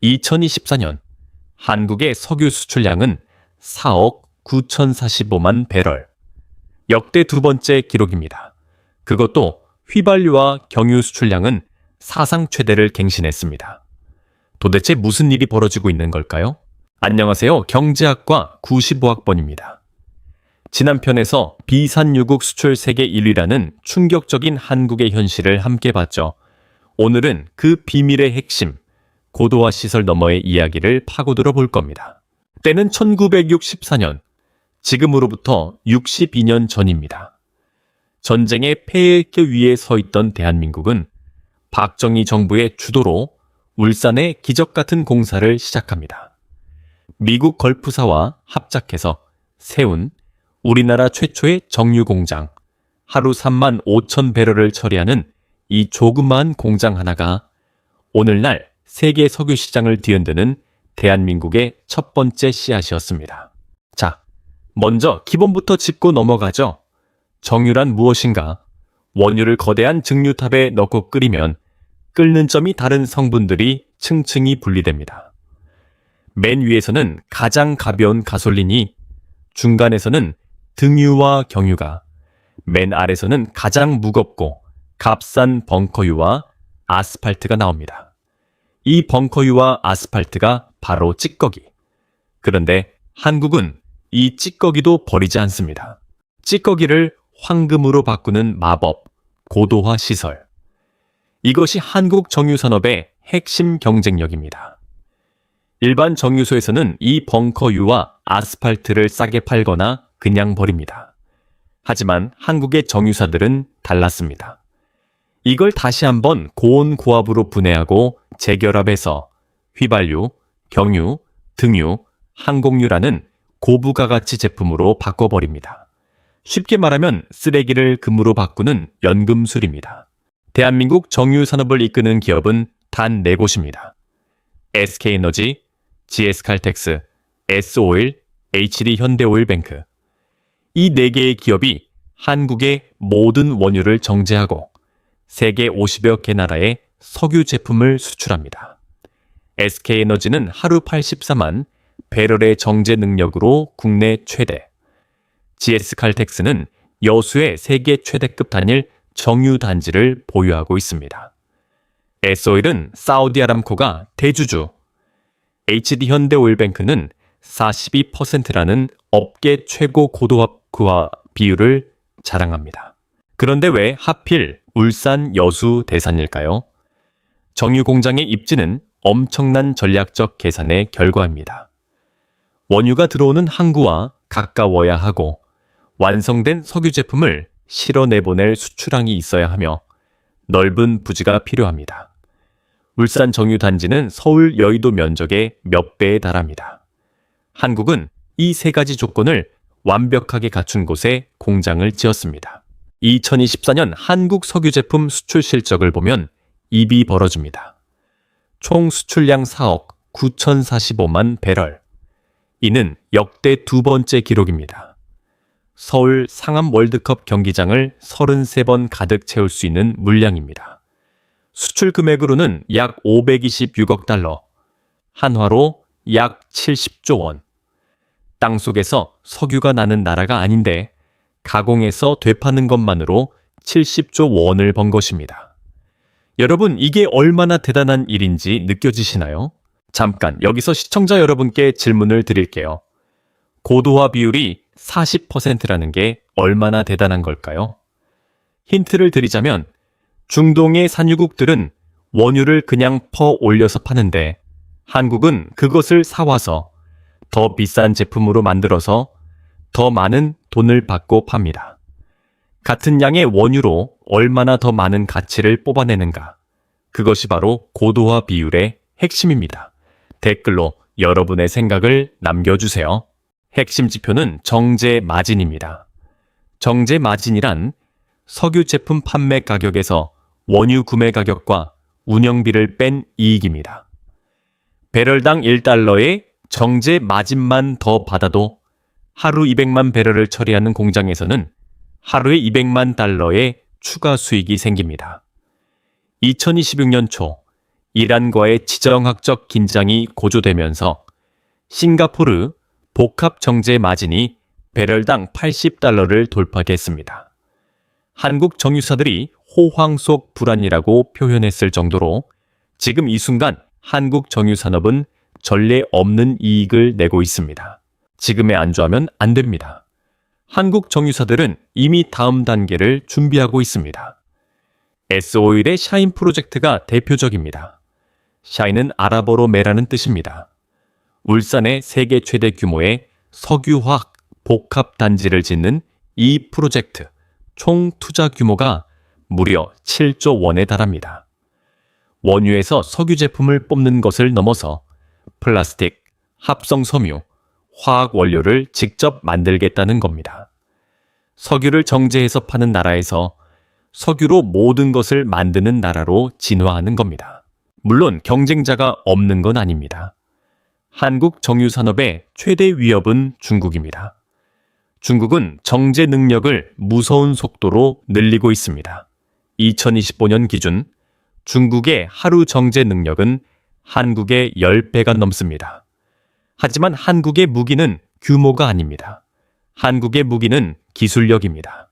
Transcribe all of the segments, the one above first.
2024년 한국의 석유 수출량은 4억 9,045만 배럴. 역대 두 번째 기록입니다. 그것도 휘발유와 경유 수출량은 사상 최대를 갱신했습니다. 도대체 무슨 일이 벌어지고 있는 걸까요? 안녕하세요. 경제학과 95학번입니다. 지난 편에서 비산유국 수출 세계 1위라는 충격적인 한국의 현실을 함께 봤죠. 오늘은 그 비밀의 핵심, 고도화 시설 너머의 이야기를 파고들어 볼 겁니다. 때는 1964년, 지금으로부터 62년 전입니다. 전쟁의 폐해길 위에 서 있던 대한민국은 박정희 정부의 주도로 울산에 기적 같은 공사를 시작합니다. 미국 걸프사와 합작해서 세운 우리나라 최초의 정유 공장, 하루 3만 5천 배럴을 처리하는 이 조그마한 공장 하나가 오늘날 세계 석유 시장을 뒤흔드는 대한민국의 첫 번째 씨앗이었습니다. 자, 먼저 기본부터 짚고 넘어가죠. 정유란 무엇인가? 원유를 거대한 증류탑에 넣고 끓이면 끓는 점이 다른 성분들이 층층이 분리됩니다. 맨 위에서는 가장 가벼운 가솔린이, 중간에서는 등유와 경유가, 맨 아래서는 가장 무겁고 값싼 벙커유와 아스팔트가 나옵니다. 이 벙커유와 아스팔트가 바로 찌꺼기. 그런데 한국은 이 찌꺼기도 버리지 않습니다. 찌꺼기를 황금으로 바꾸는 마법, 고도화 시설. 이것이 한국 정유산업의 핵심 경쟁력입니다. 일반 정유소에서는 이 벙커유와 아스팔트를 싸게 팔거나 그냥 버립니다. 하지만 한국의 정유사들은 달랐습니다. 이걸 다시 한번 고온고압으로 분해하고 재결합해서 휘발유, 경유, 등유, 항공유라는 고부가가치 제품으로 바꿔버립니다. 쉽게 말하면 쓰레기를 금으로 바꾸는 연금술입니다. 대한민국 정유산업을 이끄는 기업은 단 4곳입니다. SK에너지, GS칼텍스, S오일, HD현대오일뱅크. 이 4개의 기업이 한국의 모든 원유를 정제하고 세계 50여 개 나라에 석유 제품을 수출합니다. SK에너지는 하루 84만 배럴의 정제 능력으로 국내 최대, GS칼텍스는 여수의 세계 최대급 단일 정유 단지를 보유하고 있습니다. S오일은 사우디아람코가 대주주, HD현대오일뱅크는 42%라는 업계 최고 고도화 비율을 자랑합니다. 그런데 왜 하필 울산 여수 대산일까요? 정유 공장의 입지는 엄청난 전략적 계산의 결과입니다. 원유가 들어오는 항구와 가까워야 하고 완성된 석유 제품을 실어 내보낼 수출항이 있어야 하며 넓은 부지가 필요합니다. 울산 정유 단지는 서울 여의도 면적의 몇 배에 달합니다. 한국은 이 3가지 조건을 완벽하게 갖춘 곳에 공장을 지었습니다. 2024년 한국 석유 제품 수출 실적을 보면 입이 벌어집니다. 총 수출량 4억 9,045만 배럴. 이는 역대 두 번째 기록입니다. 서울 상암 월드컵 경기장을 33번 가득 채울 수 있는 물량입니다. 수출 금액으로는 약 526억 달러, 한화로 약 70조 원. 땅속에서 석유가 나는 나라가 아닌데 가공해서 되파는 것만으로 70조 원을 번 것입니다. 여러분, 이게 얼마나 대단한 일인지 느껴지시나요? 잠깐 여기서 시청자 여러분께 질문을 드릴게요. 고도화 비율이 40%라는 게 얼마나 대단한 걸까요? 힌트를 드리자면 중동의 산유국들은 원유를 그냥 퍼 올려서 파는데 한국은 그것을 사와서 더 비싼 제품으로 만들어서 더 많은 돈을 받고 팝니다. 같은 양의 원유로 얼마나 더 많은 가치를 뽑아내는가. 그것이 바로 고도화 비율의 핵심입니다. 댓글로 여러분의 생각을 남겨주세요. 핵심 지표는 정제 마진입니다. 정제 마진이란 석유 제품 판매 가격에서 원유 구매 가격과 운영비를 뺀 이익입니다. 배럴당 1달러의 정제 마진만 더 받아도 하루 200만 배럴을 처리하는 공장에서는 하루에 200만 달러의 추가 수익이 생깁니다. 2026년 초 이란과의 지정학적 긴장이 고조되면서 싱가포르 복합 정제 마진이 배럴당 $80를 돌파하게 했습니다. 한국 정유사들이 호황 속 불안이라고 표현했을 정도로 지금 이 순간 한국 정유산업은 전례 없는 이익을 내고 있습니다. 지금에 안주하면 안 됩니다. 한국 정유사들은 이미 다음 단계를 준비하고 있습니다. S오일의 샤인 프로젝트가 대표적입니다. 샤인은 아랍어로 매라는 뜻입니다. 울산에 세계 최대 규모의 석유화학 복합단지를 짓는 이 프로젝트 총 투자 규모가 무려 7조 원에 달합니다. 원유에서 석유 제품을 뽑는 것을 넘어서 플라스틱, 합성 섬유, 화학 원료를 직접 만들겠다는 겁니다. 석유를 정제해서 파는 나라에서 석유로 모든 것을 만드는 나라로 진화하는 겁니다. 물론 경쟁자가 없는 건 아닙니다. 한국 정유산업의 최대 위협은 중국입니다. 중국은 정제 능력을 무서운 속도로 늘리고 있습니다. 2025년 기준 중국의 하루 정제 능력은 한국의 10배가 넘습니다. 하지만 한국의 무기는 규모가 아닙니다. 한국의 무기는 기술력입니다.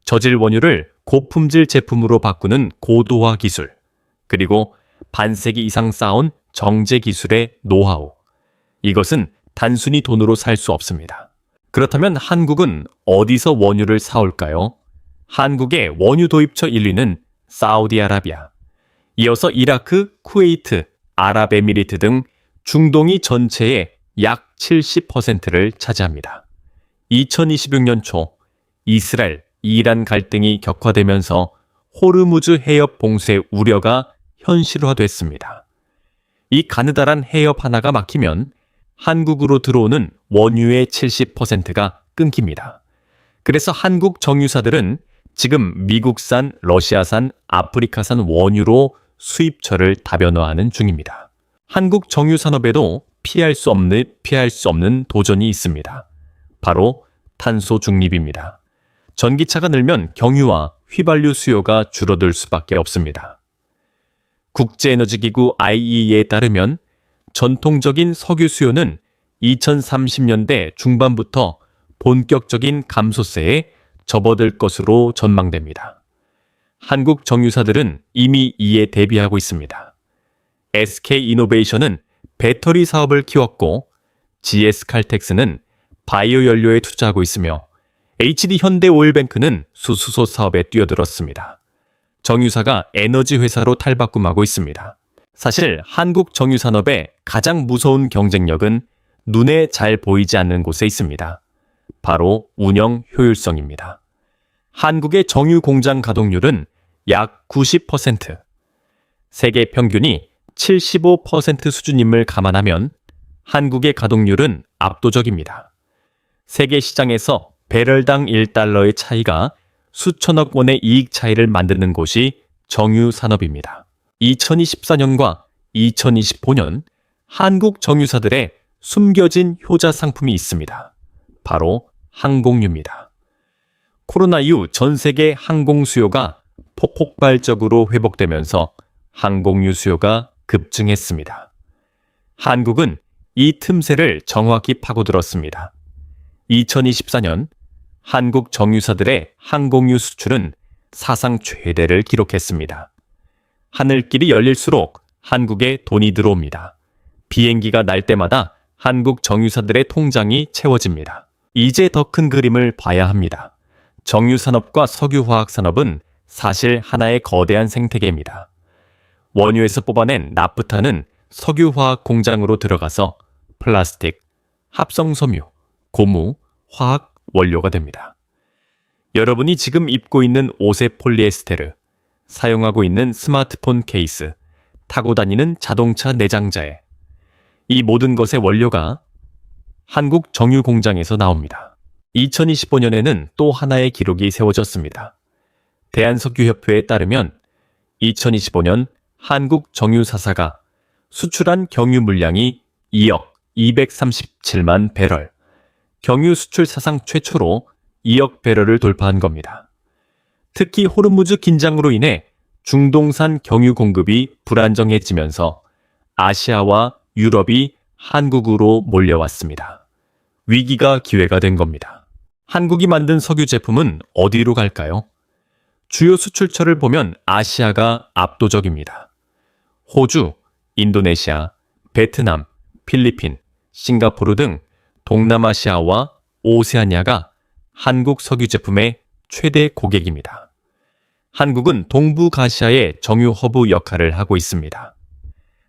저질 원유를 고품질 제품으로 바꾸는 고도화 기술, 그리고 반세기 이상 쌓아온 정제 기술의 노하우. 이것은 단순히 돈으로 살 수 없습니다. 그렇다면 한국은 어디서 원유를 사올까요? 한국의 원유 도입처 1위는 사우디아라비아, 이어서 이라크, 쿠웨이트, 아랍에미리트 등 중동이 전체의 약 70%를 차지합니다. 2026년 초 이스라엘, 이란 갈등이 격화되면서 호르무즈 해협 봉쇄 우려가 현실화됐습니다. 이 가느다란 해협 하나가 막히면 한국으로 들어오는 원유의 70%가 끊깁니다. 그래서 한국 정유사들은 지금 미국산, 러시아산, 아프리카산 원유로 수입처를 다변화하는 중입니다. 한국 정유산업에도 피할 수 없는 도전이 있습니다. 바로 탄소 중립입니다. 전기차가 늘면 경유와 휘발유 수요가 줄어들 수밖에 없습니다. 국제에너지기구 IEA에 따르면 전통적인 석유 수요는 2030년대 중반부터 본격적인 감소세에 접어들 것으로 전망됩니다. 한국 정유사들은 이미 이에 대비하고 있습니다. SK이노베이션은 배터리 사업을 키웠고 GS칼텍스는 바이오 연료에 투자하고 있으며 HD현대오일뱅크는 수수소 사업에 뛰어들었습니다. 정유사가 에너지 회사로 탈바꿈하고 있습니다. 사실 한국 정유산업의 가장 무서운 경쟁력은 눈에 잘 보이지 않는 곳에 있습니다. 바로 운영 효율성입니다. 한국의 정유 공장 가동률은 약 90%, 세계 평균이 75% 수준임을 감안하면 한국의 가동률은 압도적입니다. 세계 시장에서 배럴당 $1의 차이가 수천억 원의 이익 차이를 만드는 곳이 정유 산업입니다. 2024년과 2025년 한국 정유사들의 숨겨진 효자 상품이 있습니다. 바로 항공유입니다. 코로나 이후 전 세계 항공 수요가 폭발적으로 회복되면서 항공유 수요가 급증했습니다. 한국은 이 틈새를 정확히 파고들었습니다. 2024년 한국 정유사들의 항공유 수출은 사상 최대를 기록했습니다. 하늘길이 열릴수록 한국에 돈이 들어옵니다. 비행기가 날 때마다 한국 정유사들의 통장이 채워집니다. 이제 더 큰 그림을 봐야 합니다. 정유산업과 석유화학산업은 사실 하나의 거대한 생태계입니다. 원유에서 뽑아낸 나프타는 석유화학 공장으로 들어가서 플라스틱, 합성섬유, 고무, 화학 원료가 됩니다. 여러분이 지금 입고 있는 옷의 폴리에스테르, 사용하고 있는 스마트폰 케이스, 타고 다니는 자동차 내장자에 이 모든 것의 원료가 한국 정유 공장에서 나옵니다. 2025년에는 또 하나의 기록이 세워졌습니다. 대한석유협회에 따르면 2025년 한국 정유사사가 수출한 경유 물량이 2억 237만 배럴, 경유 수출 사상 최초로 2억 배럴을 돌파한 겁니다. 특히 호르무즈 긴장으로 인해 중동산 경유 공급이 불안정해지면서 아시아와 유럽이 한국으로 몰려왔습니다. 위기가 기회가 된 겁니다. 한국이 만든 석유 제품은 어디로 갈까요? 주요 수출처를 보면 아시아가 압도적입니다. 호주, 인도네시아, 베트남, 필리핀, 싱가포르 등 동남아시아와 오세아니아가 한국 석유 제품의 최대 고객입니다. 한국은 동북아시아의 정유 허브 역할을 하고 있습니다.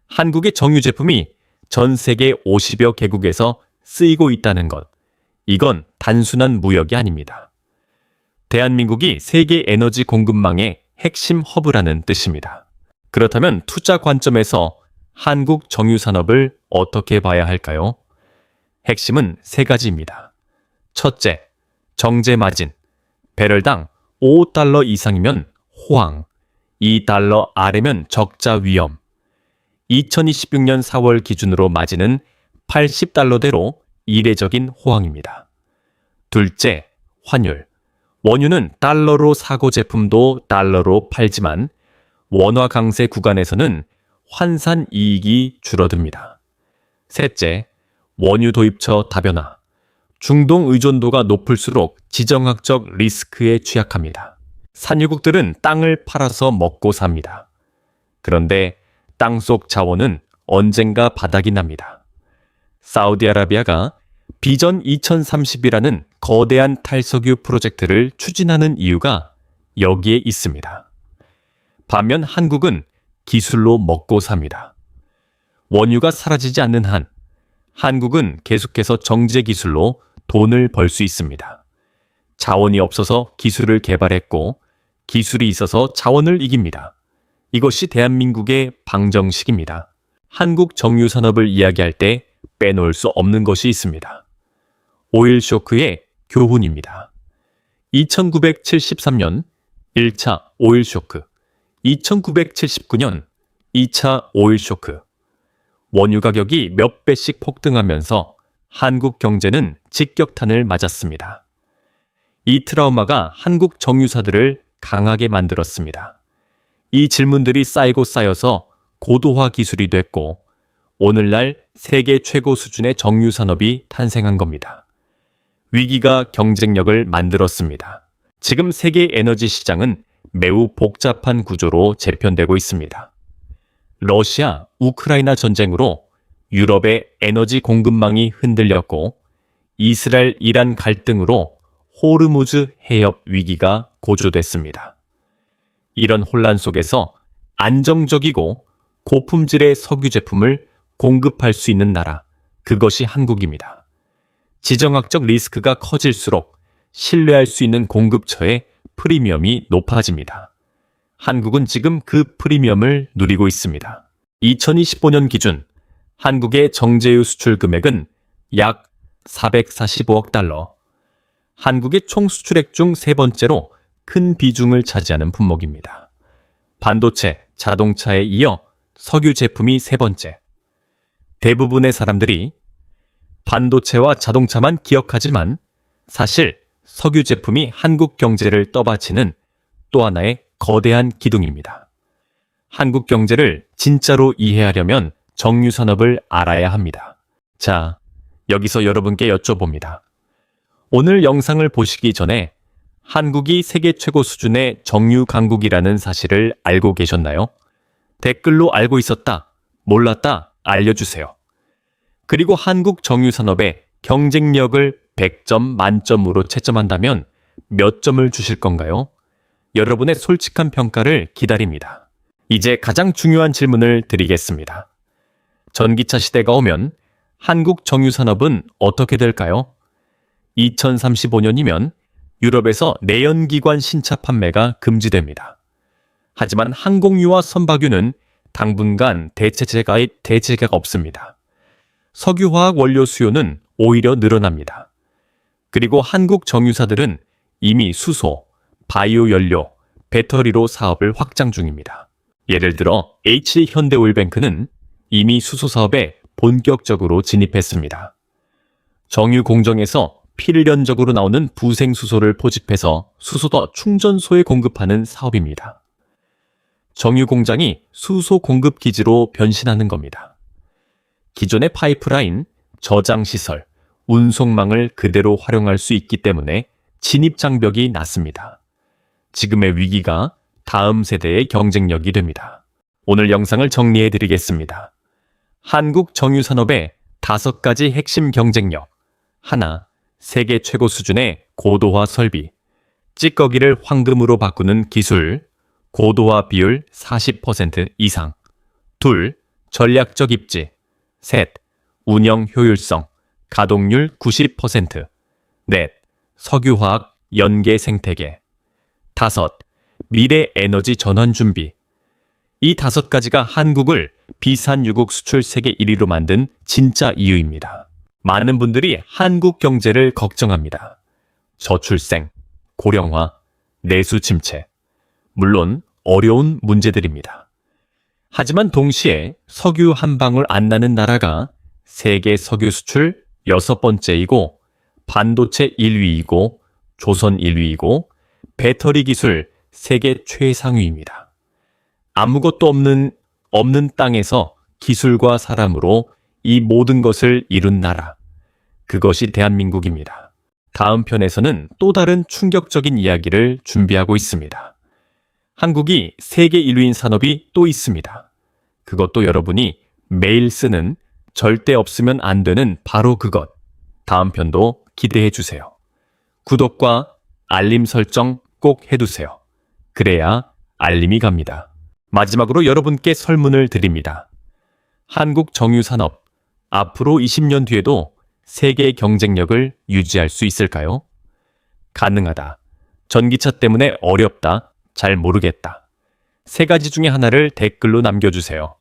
한국의 정유 제품이 전 세계 50여 개국에서 쓰이고 있다는 것, 이건 단순한 무역이 아닙니다. 대한민국이 세계 에너지 공급망의 핵심 허브라는 뜻입니다. 그렇다면 투자 관점에서 한국 정유 산업을 어떻게 봐야 할까요? 핵심은 세 가지입니다. 첫째, 정제 마진. 배럴당 $5 이상이면 호황, $2 아래면 적자 위험. 2026년 4월 기준으로 마진은 $80대로 이례적인 호황입니다. 둘째, 환율. 원유는 달러로 사고 제품도 달러로 팔지만 원화 강세 구간에서는 환산 이익이 줄어듭니다. 셋째, 원유 도입처 다변화. 중동 의존도가 높을수록 지정학적 리스크에 취약합니다. 산유국들은 땅을 팔아서 먹고 삽니다. 그런데 땅속 자원은 언젠가 바닥이 납니다. 사우디아라비아가 비전 2030이라는 거대한 탈석유 프로젝트를 추진하는 이유가 여기에 있습니다. 반면 한국은 기술로 먹고 삽니다. 원유가 사라지지 않는 한, 한국은 계속해서 정제 기술로 돈을 벌 수 있습니다. 자원이 없어서 기술을 개발했고, 기술이 있어서 자원을 이깁니다. 이것이 대한민국의 방정식입니다. 한국 정유 산업을 이야기할 때 빼놓을 수 없는 것이 있습니다. 오일 쇼크의 교훈입니다. 1973년 1차 오일 쇼크, 1979년 2차 오일 쇼크. 원유 가격이 몇 배씩 폭등하면서 한국 경제는 직격탄을 맞았습니다. 이 트라우마가 한국 정유사들을 강하게 만들었습니다. 이 질문들이 쌓이고 쌓여서 고도화 기술이 됐고 오늘날 세계 최고 수준의 정유 산업이 탄생한 겁니다. 위기가 경쟁력을 만들었습니다. 지금 세계 에너지 시장은 매우 복잡한 구조로 재편되고 있습니다. 러시아, 우크라이나 전쟁으로 유럽의 에너지 공급망이 흔들렸고 이스라엘, 이란 갈등으로 호르무즈 해협 위기가 고조됐습니다. 이런 혼란 속에서 안정적이고 고품질의 석유 제품을 공급할 수 있는 나라, 그것이 한국입니다. 지정학적 리스크가 커질수록 신뢰할 수 있는 공급처의 프리미엄이 높아집니다. 한국은 지금 그 프리미엄을 누리고 있습니다. 2025년 기준 한국의 정제유 수출 금액은 약 445억 달러. 한국의 총 수출액 중 세 번째로 큰 비중을 차지하는 품목입니다. 반도체, 자동차에 이어 석유 제품이 세 번째. 대부분의 사람들이 반도체와 자동차만 기억하지만 사실 석유 제품이 한국 경제를 떠받치는 또 하나의 거대한 기둥입니다. 한국 경제를 진짜로 이해하려면 정유 산업을 알아야 합니다. 자, 여기서 여러분께 여쭤봅니다. 오늘 영상을 보시기 전에 한국이 세계 최고 수준의 정유 강국이라는 사실을 알고 계셨나요? 댓글로 알고 있었다, 몰랐다 알려주세요. 그리고 한국 정유 산업의 경쟁력을 100점 만점으로 채점한다면 몇 점을 주실 건가요? 여러분의 솔직한 평가를 기다립니다. 이제 가장 중요한 질문을 드리겠습니다. 전기차 시대가 오면 한국 정유 산업은 어떻게 될까요? 2035년이면 유럽에서 내연기관 신차 판매가 금지됩니다. 하지만 항공유와 선박유는 당분간 대체제가 없습니다. 석유화학 원료 수요는 오히려 늘어납니다. 그리고 한국 정유사들은 이미 수소, 바이오 연료, 배터리로 사업을 확장 중입니다. 예를 들어 HD현대오일뱅크는 이미 수소 사업에 본격적으로 진입했습니다. 정유 공정에서 필연적으로 나오는 부생수소를 포집해서 수소도 충전소에 공급하는 사업입니다. 정유 공장이 수소 공급 기지로 변신하는 겁니다. 기존의 파이프라인, 저장 시설, 운송망을 그대로 활용할 수 있기 때문에 진입 장벽이 낮습니다. 지금의 위기가 다음 세대의 경쟁력이 됩니다. 오늘 영상을 정리해 드리겠습니다. 한국 정유산업의 5가지 핵심 경쟁력. 하나, 세계 최고 수준의 고도화 설비. 찌꺼기를 황금으로 바꾸는 기술. 고도화 비율 40% 이상. 둘, 전략적 입지. 셋, 운영 효율성. 가동률 90%. 넷, 석유화학 연계 생태계. 다섯, 미래 에너지 전환 준비. 이 5가지가 한국을 비산유국 수출 세계 1위로 만든 진짜 이유입니다. 많은 분들이 한국 경제를 걱정합니다. 저출생, 고령화, 내수 침체. 물론 어려운 문제들입니다. 하지만 동시에 석유 한 방울 안 나는 나라가 세계 석유 수출 6번째이고 반도체 1위이고 조선 1위이고 배터리 기술 세계 최상위입니다. 아무것도 없는 땅에서 기술과 사람으로 이 모든 것을 이룬 나라. 그것이 대한민국입니다. 다음 편에서는 또 다른 충격적인 이야기를 준비하고 있습니다. 한국이 세계 1위인 산업이 또 있습니다. 그것도 여러분이 매일 쓰는 절대 없으면 안 되는 바로 그것. 다음 편도 기대해 주세요. 구독과 알림 설정 꼭 해두세요. 그래야 알림이 갑니다. 마지막으로 여러분께 설문을 드립니다. 한국 정유산업, 앞으로 20년 뒤에도 세계 경쟁력을 유지할 수 있을까요? 가능하다. 전기차 때문에 어렵다. 잘 모르겠다. 3가지 중에 하나를 댓글로 남겨주세요.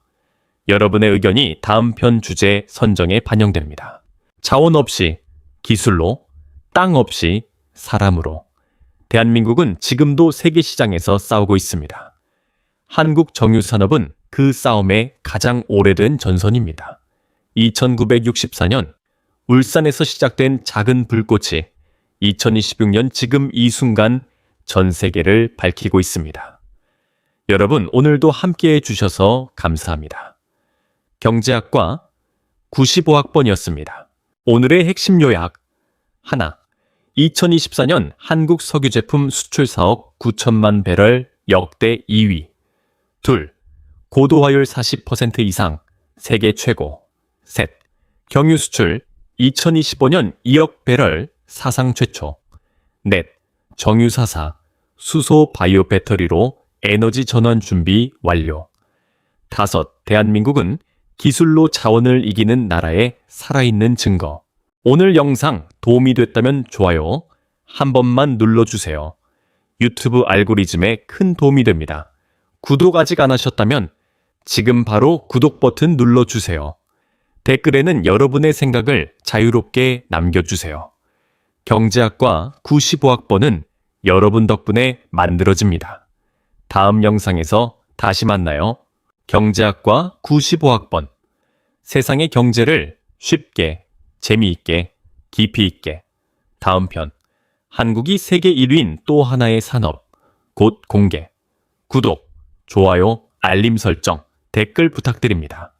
여러분의 의견이 다음 편 주제 선정에 반영됩니다. 자원 없이 기술로, 땅 없이 사람으로. 대한민국은 지금도 세계 시장에서 싸우고 있습니다. 한국 정유산업은 그 싸움의 가장 오래된 전선입니다. 2964년 울산에서 시작된 작은 불꽃이 2026년 지금 이 순간 전 세계를 밝히고 있습니다. 여러분, 오늘도 함께해 주셔서 감사합니다. 경제학과 95학번이었습니다. 오늘의 핵심 요약. 하나, 2024년 한국 석유 제품 수출 사업 9천만 배럴 역대 2위. 둘, 고도화율 40% 이상 세계 최고. 셋, 경유 수출 2025년 2억 배럴 사상 최초. 넷, 정유사사 수소 바이오 배터리로 에너지 전환 준비 완료. 다섯, 대한민국은 기술로 자원을 이기는 나라의 살아있는 증거. 오늘 영상 도움이 됐다면 좋아요 한 번만 눌러주세요. 유튜브 알고리즘에 큰 도움이 됩니다. 구독 아직 안 하셨다면 지금 바로 구독 버튼 눌러주세요. 댓글에는 여러분의 생각을 자유롭게 남겨주세요. 경제학과 95학번은 여러분 덕분에 만들어집니다. 다음 영상에서 다시 만나요. 경제학과 95학번. 세상의 경제를 쉽게, 재미있게, 깊이 있게. 다음 편. 한국이 세계 1위인 또 하나의 산업. 곧 공개. 구독, 좋아요, 알림 설정, 댓글 부탁드립니다.